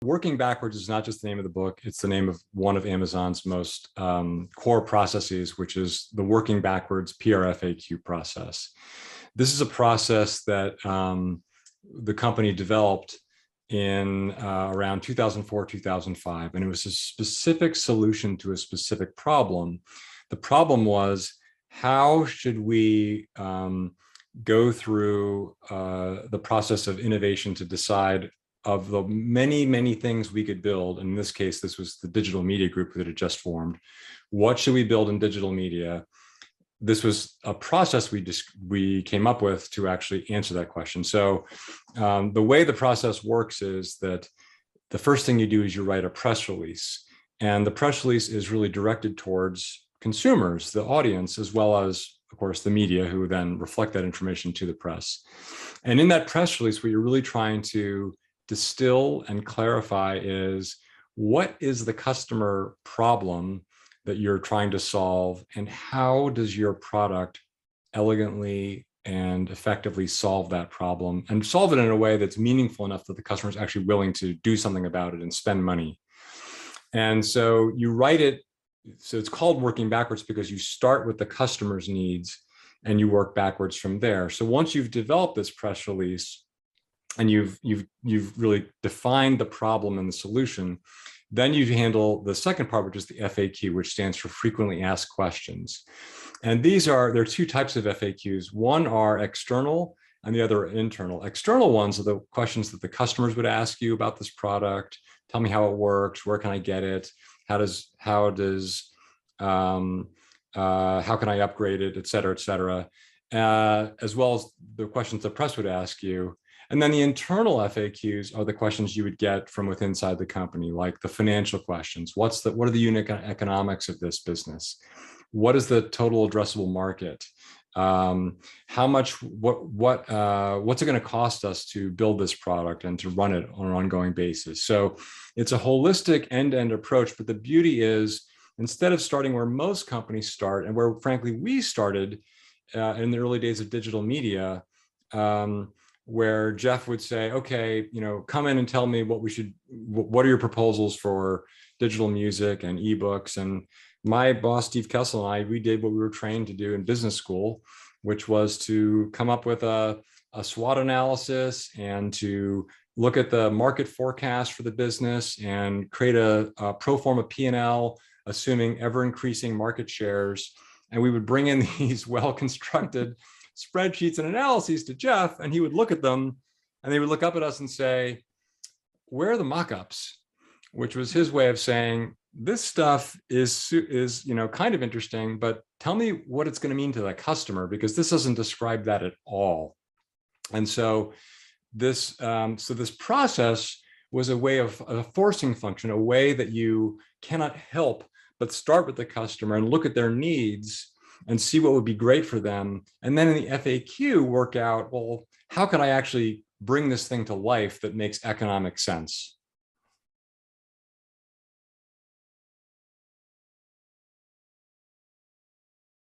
Working backwards is not just the name of the book, it's the name of one of Amazon's most core processes, which is the working backwards PRFAQ process. This is a process that the company developed in around 2004, 2005, and it was a specific solution to a specific problem. The problem was, how should we go through the process of innovation to decide of the many, many things we could build. In this case, this was the digital media group that had just formed. What should we build in digital media? This was a process we came up with to actually answer that question. So the way the process works is that the first thing you do is you write a press release. And the press release is really directed towards consumers, the audience, as well as, of course, the media, who then reflect that information to the press. And in that press release, what you're really trying to distill and clarify is, what is the customer problem that you're trying to solve, and how does your product elegantly and effectively solve that problem, and solve it in a way that's meaningful enough that the customer is actually willing to do something about it and spend money. And so you write it, so it's called working backwards because you start with the customer's needs and you work backwards from there. So once you've developed this press release and you've really defined the problem and the solution, then you handle the second part, which is the FAQ, which stands for frequently asked questions. And there are two types of FAQs. One are external and the other internal. External ones are the questions that the customers would ask you about this product. Tell me how it works. Where can I get it? How can I upgrade it, et cetera, as well as the questions the press would ask you. And then the internal FAQs are the questions you would get from within inside the company, like the financial questions. What are the unit economics of this business? What is the total addressable market? How much, what's it going to cost us to build this product and to run it on an ongoing basis? So it's a holistic end-to-end approach, but the beauty is, instead of starting where most companies start, and where frankly we started in the early days of digital media, where Jeff would say, okay, come in and tell me what are your proposals for digital music and ebooks? And my boss, Steve Kessel, and I, we did what we were trained to do in business school, which was to come up with a SWOT analysis and to look at the market forecast for the business and create a pro forma P&L, assuming ever increasing market shares. And we would bring in these well-constructed spreadsheets and analyses to Jeff, and he would look at them and they would look up at us and say, where are the mock-ups? Which was his way of saying, this stuff is kind of interesting, but tell me what it's going to mean to the customer, because this doesn't describe that at all. And so this process was a way of a forcing function, a way that you cannot help but start with the customer and look at their needs and see what would be great for them. And then in the FAQ, work out, well, how can I actually bring this thing to life that makes economic sense?